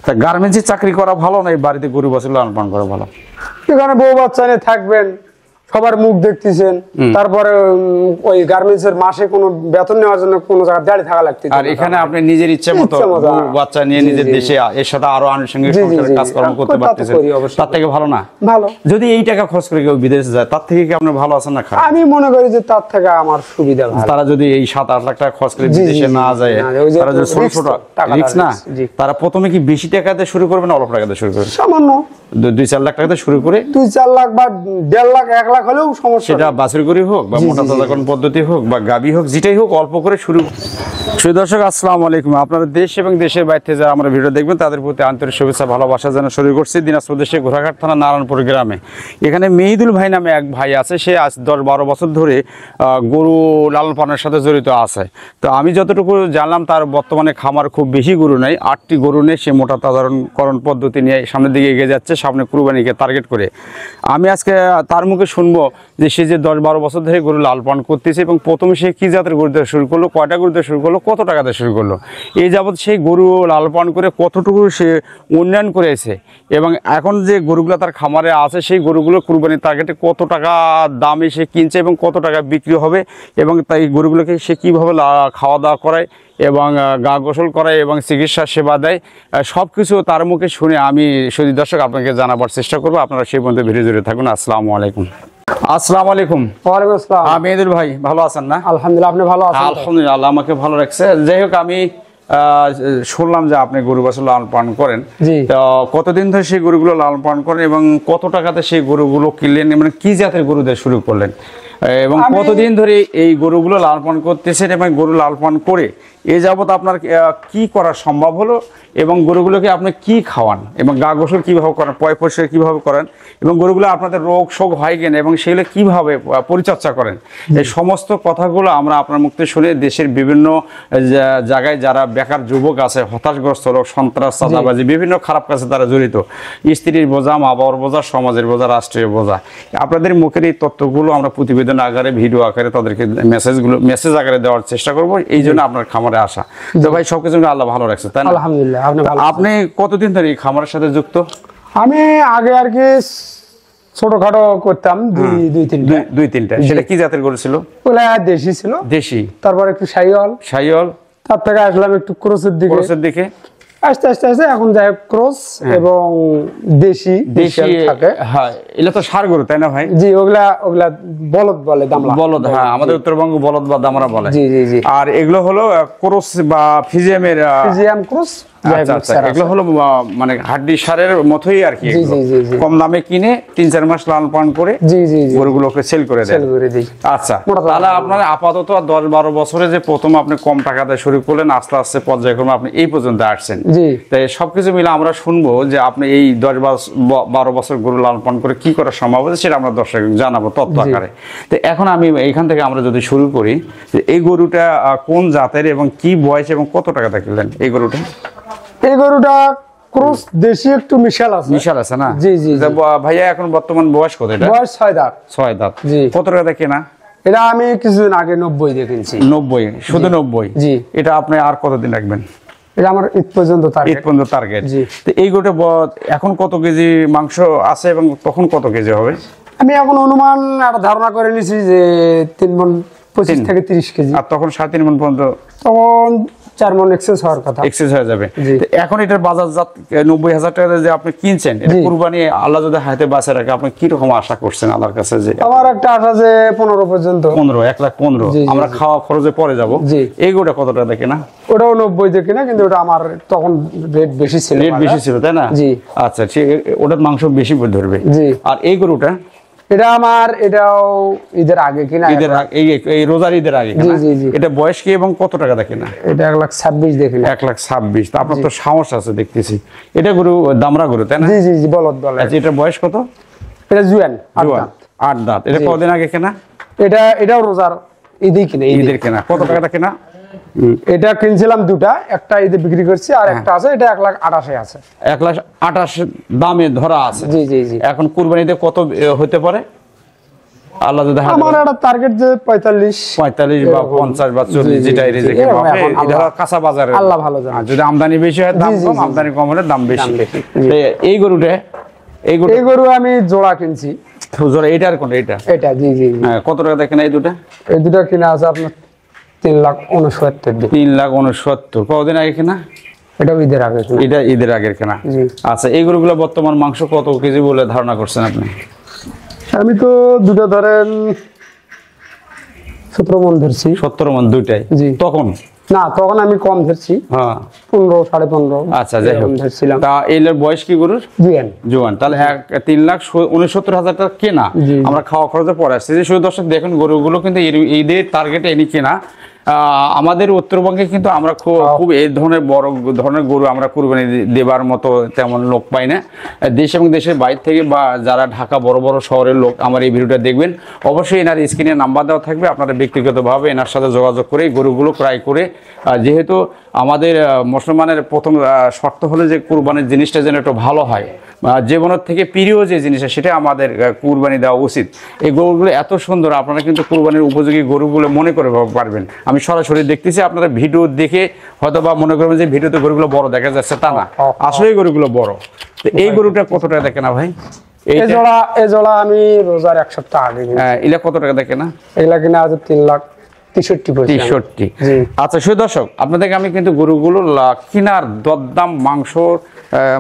তা গার্মেন্টসে চাকরি করা ভালো না বাড়িতে গরু বাছুর লালন পালন করা ভালো? এখানে বউ বাচ্চা নিয়ে থাকবেন, সবার মুখ দেখতেছেন, তারপরে ওই গার্মেন্টসের মাসে কোনো বেতন নেওয়ার জন্য কোনো জায়গায় দাঁড়িয়ে থাকা লাগতে, আর এখানে আপনি নিজের ইচ্ছে মতো বাচ্চা নিয়ে নিজের দেশে এর সাথে আরো আনুষঙ্গিক কাজকর্ম করতে পারতেছেন, তার থেকে ভালো না? ভালো। যদি এই টাকা খরচ করে কেউ বিদেশে যায় তার থেকে কি আপনি ভালো আছেন না খারাপ? আমি মনে করি যে তার থেকে আমার সুবিধা ভালো। তারা যদি এই 7-8 লাখ টাকা খরচ করে বিদেশে না যায়, তারা যদি ছোট ছোট রিস্ক না, তারা প্রথমে কি বেশি টাকাতে শুরু করবে না অল্প টাকাতে শুরু করবে? সামান্য 2-4 লাখ টাকাতে শুরু করে 2-4 লাখ বা 1.5 লাখ 1 লাখ হলেও সমস্যা, সেটা বাছুর করি হোক বা মোটা তাজাকরণ পদ্ধতি হোক বা গাবি হোক, যেটাই হোক অল্প করে শুরু। দর্শক আসসালামু আলাইকুম, আপনারা দেশ এবং দেশের বাইরে থেকে যারা আমরা ভিডিও দেখবেন তাদের প্রতি আন্তরিক শুভেচ্ছা ভালোবাসা জানানো শুরু করছি দিনাজপুর দেশে ঘোড়াঘাট থানা নারায়ণপুর গ্রামে। এখানে মেহিদুল ভাই নামে এক ভাই আছে, সে আজ 10-12 বছর ধরে গরু লালন পালনের সাথে জড়িত আছে। তো আমি যতটুকু জানলাম তার বর্তমানে খামার খুব বেশি গরু নেই, 8টি গরু নেই। সে মোটা তাজাকরণ পদ্ধতি নিয়ে সামনের দিকে এগিয়ে যাচ্ছে, সামনে কুরবানিকে টার্গেট করে। আমি আজকে তার মুখে শুনবো যে সে যে 10-12 বছর ধরে গরু লালন পালন করতেছে এবং প্রথমে সে কী জাতের গরু দিয়ে শুরু করলো, কয়টা গরু দিয়ে শুরু করলো, কত টাকাতে শুরু করলো, এই যাবৎ সেই গরু লালন পালন করে কতটুকু সে উন্নয়ন করেছে এবং এখন যে গরুগুলো তার খামারে আছে সেই গরুগুলো কুরবানির টার্গেটে কত টাকা দামে সে কিনছে এবং কত টাকা বিক্রি হবে এবং তাই গরুগুলোকে সে কীভাবে খাওয়া দাওয়া করায় এবং গা গোসল করায় এবং চিকিৎসা সেবা দেয়, সব কিছু তার মুখে শুনে আমি সুধী দর্শক আপনাকে জানাবার চেষ্টা করবো। আপনারা সেই পর্যন্ত ভিডিও জুড়ে থাকুন। আসসালামু আলাইকুম। আসসালামু আলাইকুম। ওয়ালাইকুম আসসালাম। মেহেদুল ভাই ভালো আছেন না? আলহামদুলিল্লাহ, আপনি ভালো আছেন? আলহামদুলিল্লাহ, আল্লাহ আমাকে ভালো রাখছে। যাই হোক, আমি শুনলাম যে আপনি গরু বাছুর লালন পালন করেন, তো কতদিন ধরে সেই গরুগুলো লালন পালন করেন এবং কত টাকাতে সেই গরুগুলো কিনলেন, মানে কি জাতের গরু দিয়ে শুরু করলেন এবং কতদিন ধরে এই গরুগুলো লালন পালন করতেছেন এবং গরু লালন পালন করে এ যাবৎ আপনার কি করা সম্ভব হলো এবং গরুগুলোকে আপনি কি খাওয়ান এবং গা গোসল কীভাবে করেন, পয় পরিষ্কার কীভাবে করেন এবং গরুগুলো আপনাদের রোগ শোক হয় কিনা এবং সেগুলো কীভাবে পরিচর্যা করেন, এই সমস্ত কথাগুলো আমরা আপনার মুখ থেকে শুনে দেশের বিভিন্ন জায়গায় যারা বেকার যুবক আছে, হতাশগ্রস্ত লোক, সন্ত্রাস, চাঁদাবাজি, বিভিন্ন খারাপ কাজে তারা জড়িত, স্ত্রীর বোঝা, মা বাবার বোঝা, সমাজের বোঝা, রাষ্ট্রীয় বোঝা, আপনাদের মুখের এই তথ্যগুলো আমরা প্রতিবেদন আকারে, ভিডিও আকারে তাদেরকে মেসেজ আকারে দেওয়ার চেষ্টা করবো। এই জন্য আপনার খামারে আসা। তো ভাই সবকিছু আল্লাহ ভালো রাখছে, তাই না? আলহামদুলিল্লাহ। আপনি কতদিন ধরে এই খামারের সাথে যুক্ত? আমি আগে আর কি ছোটখাটো করতাম, দুই তিনটা। সেটা কি জাতের গরু ছিল? ওগুলা দেশি ছিল। দেশি, তারপর একটু শাহিওয়াল, তার থেকে আসলাম একটু ক্রসের দিকে। আস্তে আস্তে এখন যাই ক্রস এবং দেশি থাকে। হ্যাঁ, এগুলো তো ষাঁড় গরু, তাই না ভাই? জি, ওগুলা বলদ বলে, দামড়া বলদ। হ্যাঁ, আমাদের উত্তরবঙ্গ বলদ বা দামড়া বলে। জি। আর এগুলো হলো ক্রস বা ফিজিয়াম ক্রস। এগুলো হলো মানে হাড্ডি সারের মতোই আর কি, কম দামে কিনে 3-4 মাস লালন পালন করে গরুগুলোকে সেল করে দেন। আচ্ছা, তাহলে আপনার আপাতত 10-12 বছরে যে প্রথম আপনি কম টাকাতে শুরু করলেন, আস্তে আস্তে পর্যায়ক্রমে আপনি এই পর্যন্ত আসছেন। তাই সবকিছু মিলে আমরা শুনবো যে আপনি এই 10-12 বছর গরু লালন পালন করে কি করা সম্ভব হচ্ছে সেটা আমরা দর্শক জানাবো তথ্য আকারে। তো এখন আমি এইখান থেকে আমরা যদি শুরু করি, এই গরুটা কোন জাতের এবং কি বয়স এবং কত টাকাতে কিনলেন এই গরুটা? এই গরুটা ক্রস দেশি, একটু মিশাল আছে না? জি। ভাইয়া এখন বর্তমান বয়স কত? এটা বয়স 6 দাঁত। জি। কত টাকা কেনা এটা? আমি কিছুদিন আগে 90 দিয়ে কিনছি। 90? শুধু 90? জি। এটা আপনি আর কতদিন রাখবেন? এটা আমার ঈদ পর্যন্ত টার্গেট। তো এই গরুটা এখন কত কেজি মাংস আছে এবং তখন কত কেজি হবে? আমি এখন অনুমান আর ধারণা করে নিছি যে 3 মণ 25 থেকে 30 কেজি। আর তখন 3.5 মণ পর্যন্ত, তখন 4 মণ এক্সেস হওয়ার কথা, এক্সেস হয়ে যাবে। এখন এটার বাজারজাত 90,000 টাকা যে আপনি কিনছেন, এটা কুরবানি আল্লাহ যদি হাতে বাঁচে রাখে, আপনি কি রকম আশা করছেন আল্লাহর কাছে? যে আমার একটা আশা যে 15 পর্যন্ত, 1,15,000 আমরা খাওয়া খরচে পরে যাব। এই গরুটা কত টাকা দেখে না? ওটাও 90 দিয়ে কিনা, কিন্তু ওটা আমার তখন রেট বেশি ছিল, তাই না? জি। আচ্ছা, ওটার মাংস বেশি ধরবে। আর এই গরুটা? এটা আমার, এটাও ঈদের আগে কিনা, এই রোজার ঈদের আগে। এটা বয়স কি এবং কত টাকা দেখে না? এটা 1,26,000 দেখে না। 1,26,000। তা আপনার তো সাহস আছে দেখতেছি। এটা গরু দামড়া গরু, তাই না? জি, বলদ বলে। আচ্ছা, এটা বয়স কত? এটা জুয়ান 8 দাঁত। এটা কতদিন আগে কেনা? এটাও রোজার ঈদের কেনা। কত টাকাটা কেনা? এটা কিনছিলাম দুটা, একটা ঈদে বিক্রি করছি আর একটা আছে, এটা 1,28,000 আছে। 1,28,000 দামে ধরা আছে। জি। এখন কুরবানিতে কত হতে পারে? আল্লাহ যদি আমার একটা টার্গেট যে 45 বা 50 বা 40 যেটা রিজিকে হবে এটা কাঁচা বাজারে আল্লাহ ভালো জানে। যদি আমদানি বেশি হয় দাম কম, আমদানি কম হলে দাম বেশি। এই গরুটা এই গরু আমি জোড়া কিনছি। জোড়া এইটার কোনটা? এটা জি জি। হ্যাঁ, কত টাকা দেখেন এই দুটো? এই দুটো কিনা আছে আপনার 3,69,000 দিয়ে। 3,69,000। কতদিন আগে কিনা? এটা ঈদের আগে কিনা। এটা ঈদের আগের কেনা। জি। আচ্ছা, এই গরুগুলো বর্তমান মাংস কত কেজি বলে ধারণা করছেন আপনি? আমি তো দুটো ধরেন 17 মণ ধরছি। 17 মণ দুইটাই? জি। তখন না, তখন আমি কম ধরছি। হ্যাঁ, 15, 15.5। আচ্ছা, যাই হোক ধরছিলাম। তা এলের বয়স কি গরুর? জোয়ান। তাহলে 3,69,000 টাকা কেনা, আমরা খাওয়া খরচে পরে আসছি। যে শুধু দর্শক দেখুন, গরুগুলো কিন্তু ঈদের টার্গেটে এনে কেনা। আমাদের উত্তরবঙ্গে কিন্তু আমরা খুব এই ধরনের বড় ধরনের গরু আমরা কুরবানি দেবার মতো তেমন লোক পাই না। দেশ এবং দেশের বাইরে থেকে বা যারা ঢাকা বড় বড় শহরের লোক আমার এই ভিডিওটা দেখবেন, অবশ্যই এনার স্ক্রিনে নাম্বার দেওয়া থাকবে। আপনারা ব্যক্তিগতভাবে এনার সাথে যোগাযোগ করে গরুগুলো ক্রয় করে, যেহেতু আমাদের মুসলমানের প্রথম শর্ত হলো যে কুরবানির জিনিসটা যেন একটু ভালো হয়, জীবনের থেকে প্রিয় যে জিনিসটা সেটা আমাদের কুরবানি দেওয়া উচিত। এই গরুগুলো এত সুন্দর, আপনারা কিন্তু কুরবানির উপযোগী গরুগুলো মনে করে পারবেন। আমি সরাসরি দেখতেছি, আপনারা ভিডিও দেখে হয়তো বা মনে করবেন যে ভিডিওতে গরুগুলো বড় দেখা যাচ্ছে, তা না, আসলে গরুগুলো বড়। তো এই গরুটা কত টাকা দেখে না ভাই? এই জোড়া আমি রোজার 1 সপ্তাহ আগে কিনেছি। এগুলা কত টাকা দেখে না? এগুলা কিনা আছে 3,63,000। আচ্ছা, শুধু দর্শক আপনাদেরকে আমি কিন্তু গরুগুলো কিনার দরদাম মাংস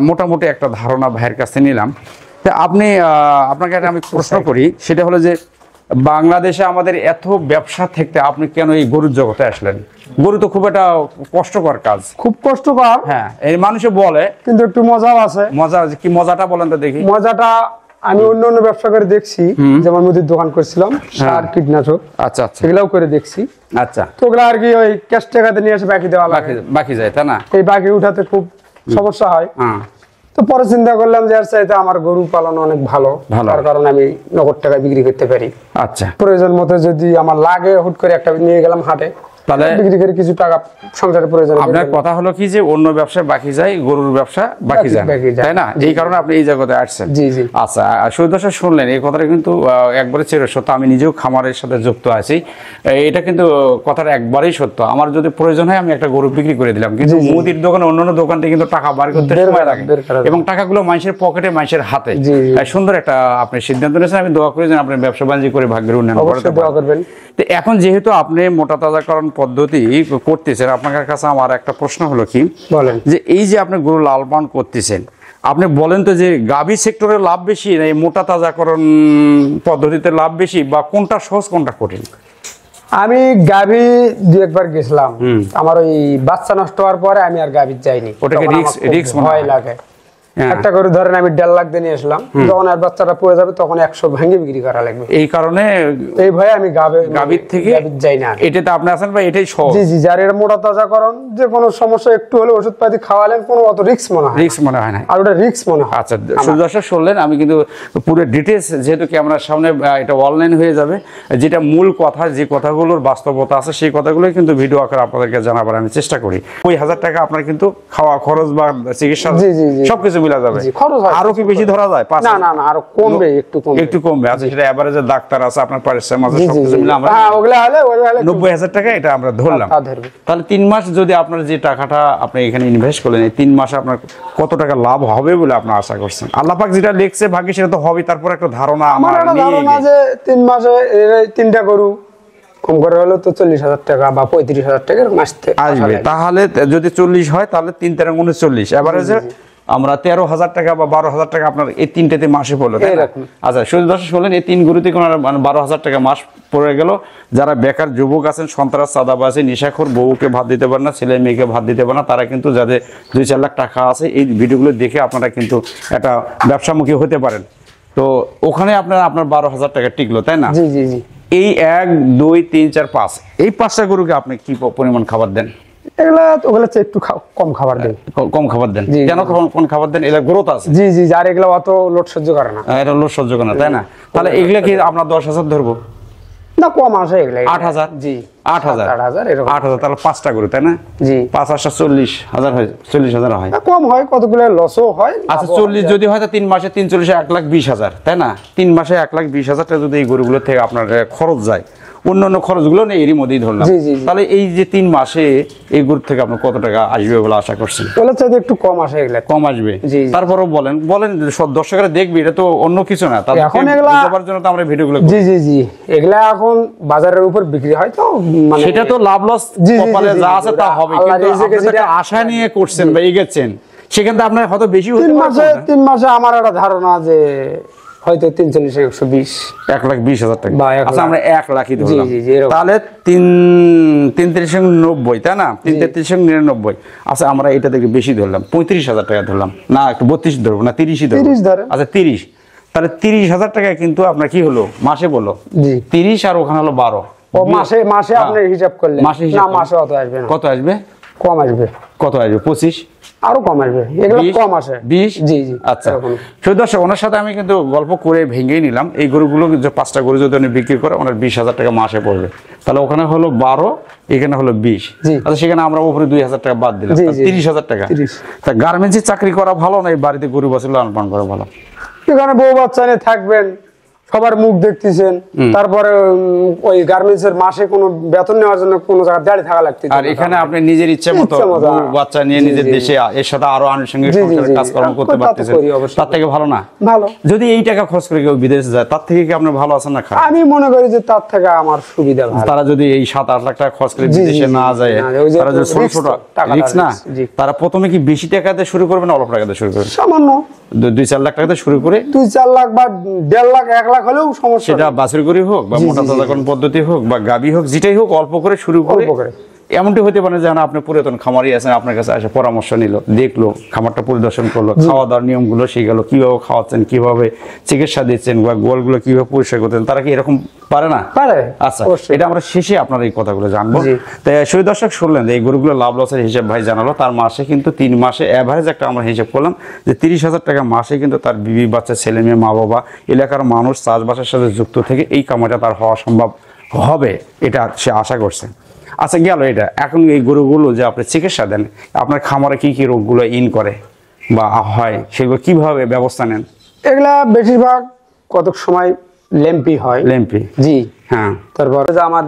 মোটামুটি একটা ধারণা ভাইয়ের কাছে নিলাম। তো আপনাকে একটা আমি প্রশ্ন করি, সেটা হলো যে বাংলাদেশে আমাদের এত ব্যবসা থাকতে আপনি কেন এই গরুর জগতে আসলেন? গরু তো খুব একটা কষ্টকর কাজ। খুব কষ্টকর, হ্যাঁ, এই মানুষে বলে, কিন্তু একটু মজাও আছে। মজা কি? মজাটা বলেন তো দেখি। মজাটা আমি অন্য ব্যবসা করে দেখছি, যেমন মুদির দোকান করছিলাম, সার কীটনাশক, আচ্ছা আচ্ছা, এগুলাও করে দেখছি। আচ্ছা, তো ওগুলা আর কি ওই ক্যাশ টাকাতে নিয়ে এসে বাকি দেওয়া লাগে, বাকি যায়, তাই না? এই বাকি উঠাতে খুব সমস্যা হয়। তো পরে চিন্তা করলাম যে আর চাইতে আমার গরু পালন অনেক ভালো, তার কারণ আমি নগদ টাকা বিক্রি করতে পারি। আচ্ছা, প্রয়োজন মতো যদি আমার লাগে হুট করে একটা নিয়ে গেলাম হাটে, তাহলে বিক্রি করে কিছু টাকা সংসারের প্রয়োজন। আপনার কথা হলো কি যে অন্য ব্যবসা বাকি যায়, গরুর ব্যবসা বাকি যায়, তাই না? এই কারণে আপনি এই জায়গাতে আসছেন। জি জি। আচ্ছা, সুদর্শন শুনলেন এই কথাটা কিন্তু একবারে চিরসত্য। আমি নিজেও খামারের সাথে যুক্ত আছি, এটা কিন্তু কথাটা একবারেই সত্য। আমার যদি প্রয়োজন হয় আমি একটা গরু বিক্রি করে দিলাম, কিন্তু মুদির দোকানে অন্যান্য দোকান থেকে কিন্তু টাকা বার করতে সময় লাগে, এবং টাকাগুলো মানুষের পকেটে, মানুষের হাতে। সুন্দর একটা আপনি সিদ্ধান্ত নিয়েছেন। আমি দোয়া করি যেন আপনি ব্যবসা বাণিজ্য করে ভাগ্যের উন্নয়ন করতে পারেন। তো এখন যেহেতু আপনি মোটা তাজাকরণ পদ্ধতি করতেছেন, আপনার কাছে আমার একটা প্রশ্ন হলো কি, বলেন যে এই যে আপনি গরু লাল পালন করতেছেন, আপনি বলেন তো যে গাভী সেক্টরে লাভ বেশি না এই মোটা তাজাকরণ পদ্ধতিতে লাভ বেশি, বা কোনটা সহজ কোনটা কঠিন? আমি গাভী 2-1 বার গেছিলাম, আমার ওই বাচ্চা নষ্ট হওয়ার পরে আমি আর গাভী যাইনি। ওটাকে রিস্ক ভয় লাগে। একটা গরু ধরেন আমি 1.5 লাখ দিয়ে নিয়ে আসলাম, যখন আর বাচ্চাটা পড়ে যাবে তখন 100 ভাঙে বিক্রি করা লাগবে। এই কারণে এই ভয়ে আমি গাভীর থেকে যাই না। এটাতে আপনি আছেন বা এটাই সহজ? জি জি, যার এটা মোটা তাজাকরণ, যে কোনো সমস্যা একটু হলে ওষুধ পাতি খাওয়ালেন, কোনো অত রিস্ক মনে হয় না। আর ওটা রিস্ক মনে হয়। আচ্ছা, সুদর্শন শুনলেন, আমি কিন্তু পুরো ডিটেলস, যেহেতু ক্যামেরার সামনে এটা অনলাইন হয়ে যাবে, যেটা মূল কথা, যে কথাগুলোর বাস্তবতা আছে সেই কথাগুলোই কিন্তু ভিডিও আকারে আপনাদেরকে জানাবার আমি চেষ্টা করি। 20,000 টাকা আপনার কিন্তু খাওয়া খরচ বা চিকিৎসা সবকিছু মিলা যাবে। আরো কি বেশি ধরা যায়? না না না, আরো কমবে, একটু কমবে। আচ্ছা, সেটা এভারেজে ডাক্তার আছে, আপনার পারিশ্রমিক আছে, সবকিছু মিলে আমরা 90,000 টাকা এটা আমরা ধরলাম। তাহলে 3 মাস যদি আপনার যে টাকাটা আপনি এখানে ইনভেস্ট করলেন, এই 3 মাসে আপনার কত টাকা লাভ হবে বলে আপনি আশা করছেন? আল্লাহ পাক যেটা লিখছে ভাগ্যে সেটা তো হবে। তারপর একটা ধারণা আমার যে 3 মাসে 3টা গরু কম করে হলো তো 40,000 টাকা বা 35,000 টাকার মাস আসবে। তাহলে যদি 40 হয় তাহলে 3 × 39, এভারেজে আমরা 13,000 টাকা বা 12,000 টাকা আপনার এই 3টেতে মাসে পড়লো। আচ্ছা, শুধু দর্শক শুনলেন, এই 3 গরুতে কোনো 12,000 টাকা মাস পড়ে গেল। যারা বেকার যুবক আছেন, সন্ত্রাস, চাঁদাবাজি, নেশাখোর, বউকে ভাত দিতে পারে না, ছেলে মেয়েকে ভাত দিতে পারে না, তারা কিন্তু যাদের 2-4 লাখ টাকা আছে, এই ভিডিওগুলো দেখে আপনারা কিন্তু একটা ব্যবসামুখী হতে পারেন। তো ওখানে আপনার 12,000 টাকা টিকলো, তাই না? জি জি জি। এই 1, 2, 3, 4, 5 এই 5টা গরুকে আপনি কি পরিমাণ খাবার দেন? ওগুলা একটু কম খাবার দেন। কম খাবার দেন কেন? কোন খাবার দেন? এগুলা গ্রোথ আছে। জি জি, যার এগুলা অত লোড সহ্য করে না। এটা লোড সহ্য করে না, তাই না? তাহলে এগুলা কি আমরা 10,000 ধরবো? না, কম আসে এগুলা। 8,000? জি। 8,000 এরকম 8,000 তাহলে 5টা গরু তাই না? জি 5 8 40,000 হয়, 40,000 হয়। কম হয়, কতগুলো লসও হয়। আচ্ছা 40 যদি হয় তো 3 মাসে 3 40 1,20,000 তাই না? 3 মাসে 1,20,000 টাকা যদি এই গরুগুলো থেকে আপনার খরচ যায়, অন্যান্য খরচগুলো নেই এরই মধ্যেই ধরলাম, তাহলে এই যে 3 মাসে এই গরু থেকে আপনি কত টাকা আসবে বলে আশা করছেন? বলে চাইতে একটু কম আসে, এগুলা কম আসবে। তারপরেও বলেন সব দর্শকরা দেখবে, এটা তো অন্য কিছু না, এখন এগুলা বোঝাবার জন্য তো আমরা ভিডিওগুলো জি জি জি এগুলা এখন বাজারের উপর বিক্রি হয়, তো মানে সেটা তো লাভ লস কপালে যা আছে তা হবে, কিন্তু আপনি যেটা আশা নিয়ে করছেন বা এগেছেন সেখান থেকে আপনার হয়তো বেশি হতে পারে। 3 মাসে আমার একটা ধারণা যে হয়তো 340 120 1,20,000 টাকা। আচ্ছা আমরা 1 লাখই ধরলাম, জি, এরকম। তাহলে 3,33,90 তাই না? 3,33,99। আচ্ছা আমরা এটা থেকে বেশি ধরলাম, 35,000 টাকা ধরলাম না, একটু 32 ধরবো না, 30ই ধরবো। 30 ধরে। আচ্ছা 30, তাহলে 30,000 টাকা কিন্তু আপনার কি হলো মাসে বলো? জি 30 আর ওখানে হলো 12। ও মাসে আপনি হিসাব করলেন মাসে না, মাসে অত আসবে না। কত আসবে? কম আসবে। কত আসবে? 25, আরো কম আসবে, এগুলো কম আসে 20। জি জি আচ্ছা দর্শক, ওনার সাথে আমি কিন্তু গল্প করে ভেঙেই নিলাম, এই গরুগুলো যে 5টা গরু যদি উনি বিক্রি করে ওনার 20,000 টাকা মাসে পড়বে, তাহলে ওখানে হলো 12, এখানে হলো 20। আচ্ছা সেখানে আমরা উপরে 2,000 টাকা বাদ দিলাম, 30,000 টাকা। তা গার্মেন্টসে চাকরি করা ভালো না এই বাড়িতে গরু বাছুর লালন পালন করা ভালো? এখানে বউ বাচ্চা নিয়ে থাকবেন, সবার মুখ দেখতেছেন, তারপরে ওই গার্মেন্টস এর মাসে কোনো বেতন নেওয়ার জন্য কোনো জায়গায় দাঁড়িয়ে থাকা লাগছে, আর এখানে আপনি নিজের ইচ্ছে মতো বাচ্চা নিয়ে নিজের দেশে এর সাথে আরো আনুষঙ্গিক কাজকর্ম করতে পারতেছেন, তার থেকে ভালো না? ভালো। যদি এই টাকা খরচ করে কেউ বিদেশে যায় তার থেকে কি আপনি ভালো আছেন না খারাপ? আমি মনে করি যে তার থেকে আমার সুবিধা ভালো। তারা যদি এই 7-8 লাখ টাকা খরচ করে বিদেশে না যায়, তারা যদি ছোট ছোট রিস্ক না, তারা প্রথমে কি বেশি টাকা দিয়ে শুরু করবে না অল্প টাকা দিয়ে শুরু করবে? সামান্য 2-4 লাখ টাকা দিয়ে শুরু করে 2-4 লাখ বা 1.5 লাখ 1 লাখ হলেও সমস্যা, সেটা বাছুর গরু হোক বা মোটা তাজাকরণ পদ্ধতি হোক বা গাবি হোক, যেটাই হোক অল্প করে শুরু করে। এমনটি হতে পারে যে আপনি পুরাতন খামারি আছেন, আপনার কাছে এসে পরামর্শ নিল, দেখলো, খামারটা পরিদর্শন করলো, খাওয়া দাওয়ার নিয়মগুলো শিখালো, কিভাবে খাওয়াচ্ছেন, কিভাবে চিকিৎসা দিচ্ছেন বা গোয়ালগুলো কিভাবে পরিষ্কার করতেন, তারা কি এরকম পারে না? পারে। আচ্ছা এটা আমরা শেষে আপনার এই কথাগুলো জানবো। তাই সেই দর্শক শুনলেন যে এই গরুগুলো লাভ লসের হিসাব ভাই জানালো, তার মাসে কিন্তু 3 মাসে এভারেজ একটা আমরা হিসাব করলাম যে 30,000 টাকা মাসে কিন্তু তার বিবি বাচ্চা ছেলে মেয়ে মা বাবা এলাকার মানুষ চাষবাসের সাথে যুক্ত থেকে এই কামাইটা তার হওয়া সম্ভব হবে, এটা সে আশা করছে। আচ্ছা গেল এটা, এখন এই গরুগুলো যে আপনি চিকিৎসা দেন, আপনার খামারে কি কি রোগগুলো করে বা হয় সেগুলো কিভাবে ব্যবস্থা নেন? এগুলা বেশিরভাগ কত সময় ল্যাম্পি হয়। ল্যাম্পি, জি হ্যাঁ। তারপরে যে আমার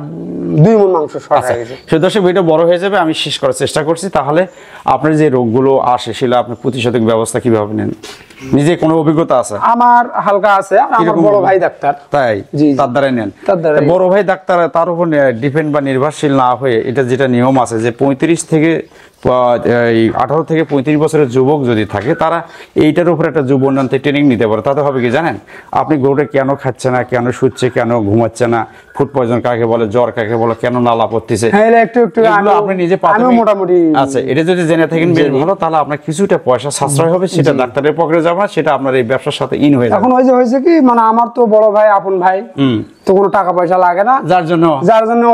2 মণ মাংস শর্ট হয়ে গেছে। সেই দর্শক ভিডিও বড় হয়ে যাবে, আমি শেষ করার চেষ্টা করছি। তাহলে আপনার যে রোগগুলো আসে সেটা আপনি প্রতিষেধক ব্যবস্থা কিভাবে নেন? নিজে কোনো অভিজ্ঞতা আছে? আমার হালকা আছে, আর আমার বড় ভাই ডাক্তার, তাই তার দ্বারাই নেন। বড় ভাই ডাক্তার তার উপর ডিপেন্ড বা নির্ভরশীল না হয়ে এটা যেটা নিয়ম আছে যে 35 থেকে 18 থেকে 35 বছরের যুবক যদি থাকে তারা এইটার উপর একটা যুব উন্নয়ন ট্রেনিং নিতে পারে। তাতে হবে কি জানেন, আপনি গরুটা কেন খাচ্ছে না, কেন শুচ্ছে, কেন ঘুমাচ্ছে না, ফুড পয়জন কাকে বলে, জ্বর কাকে বলে, কেন নালা পড়তেছে, আপনি নিজে মোটামুটি আচ্ছা এটা যদি জেনে থাকেন বেশ ভালো, তাহলে আপনার কিছুটা পয়সা সাশ্রয় হবে, সেটা ডাক্তারের পকেটে যাবে না, সেটা আপনার এই ব্যবসার সাথে ইন হয়ে যাবে। এখন হয়েছে কি, মানে আমার তো বড় ভাই আপন ভাই, তো কোনো টাকা পয়সা লাগে না, যার জন্য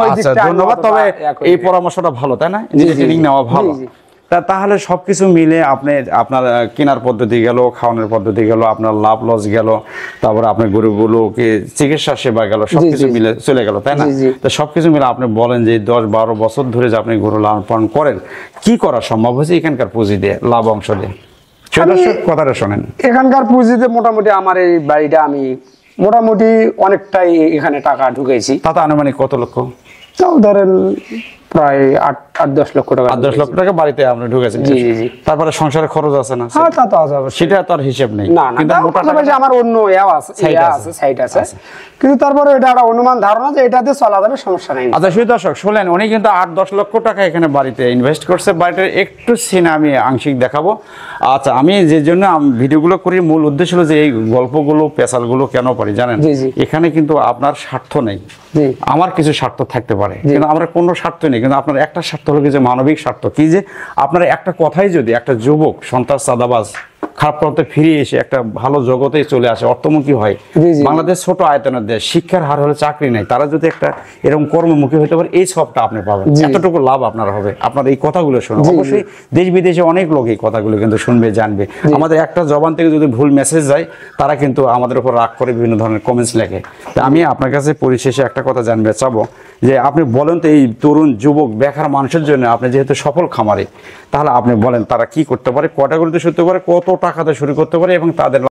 ওই দিকটা ধন্যবাদ। তবে এই পরামর্শটা ভালো তাই না, ট্রেনিং নেওয়া ভালো। তাহলে সবকিছু মিলে আপনার কেনার পদ্ধতি গেল, খাওয়ানোর পদ্ধতি গেল, আপনার লাভ লস গেল, তারপরে আপনার গরুগুলোকে চিকিৎসা সেবা গেল, সবকিছু মিলে চলে গেল তাই না? তো সবকিছু মিলে আপনি বলেন যে 10-12 বছর ধরে যে আপনি গরু লালন পালন করেন, কি করা সম্ভব হয়েছে এখানকার পুঁজি দিয়ে, লাভ অংশ দিয়ে? কথাটা শোনেন। এখানকার পুঁজিতে মোটামুটি আমার এই বাড়িটা আমি মোটামুটি অনেকটাই এখানে টাকা ঢুকেছি। তাতে আনুমানিক কত লক্ষ? তাও ধরেন প্রায় 8-10 লক্ষ টাকা। 8-10 লক্ষ টাকা বাড়িতে আপনি ঢুকেছেন। জি জি জি। তারপরে সংসারের খরচ আছে না? হ্যাঁ তা তো আছে, সেটা তো আর হিসাব নেই। না না, কিন্তু মোটামুটি আমার অন্য সাইট আছে, কিন্তু তারপরে এটা একটা অনুমান ধারণা যে এটাতে চলা যাবে, সমস্যা নাই। আচ্ছা শুধু দর্শক শুনলেন, উনি কিন্তু 8-10 লক্ষ টাকা এখানে বাড়িতে ইনভেস্ট করছে। বাড়িটার একটু সিন আমি আংশিক দেখাবো। আচ্ছা আমি যে জন্য ভিডিওগুলো করি, মূল উদ্দেশ্য হলো যে এই গল্পগুলো পেশালগুলো কেন পারি জানেন, এখানে কিন্তু আপনার স্বার্থ নেই, আমার কিছু স্বার্থ থাকতে পারে, কিন্তু আমার কোনো স্বার্থ নেই, কিন্তু আপনার একটা স্বার্থ হলো কি যে মানবিক স্বার্থ। কি যে আপনার একটা কথাই যদি একটা যুবক সন্ত্রাস চাঁদাবাজ খারাপ পথে ফিরে এসে একটা ভালো জগতে চলে আসে, অর্থমুখী হয়, বাংলাদেশ ছোট আয়তনের দেশ, শিক্ষার হার হলে চাকরি নাই, তারা যদি একটা এরকম কর্মমুখী হতে পারে, এই সবটা আপনি পাবেন, এতটুকু লাভ আপনার হবে। আপনার এই কথাগুলো শুনে অবশ্যই দেশ বিদেশে অনেক লোক এই কথাগুলো কিন্তু শুনবে, জানবে। আমাদের একটা জবান থেকে যদি ভুল মেসেজ যায়, তারা কিন্তু আমাদের উপর রাগ করে বিভিন্ন ধরনের কমেন্টস লেখে। তা আমি আপনার কাছে পরিশেষে একটা কথা জানতে চাবো যে আপনি বলেন তো এই তরুণ যুবক বেকার মানুষের জন্য, আপনি যেহেতু সফল খামারে, তাহলে আপনি বলেন তারা কি করতে পারে, কটা করতে শুরু করতে পারে, কত টাকাতে শুরু করতে পারে এবং তাদের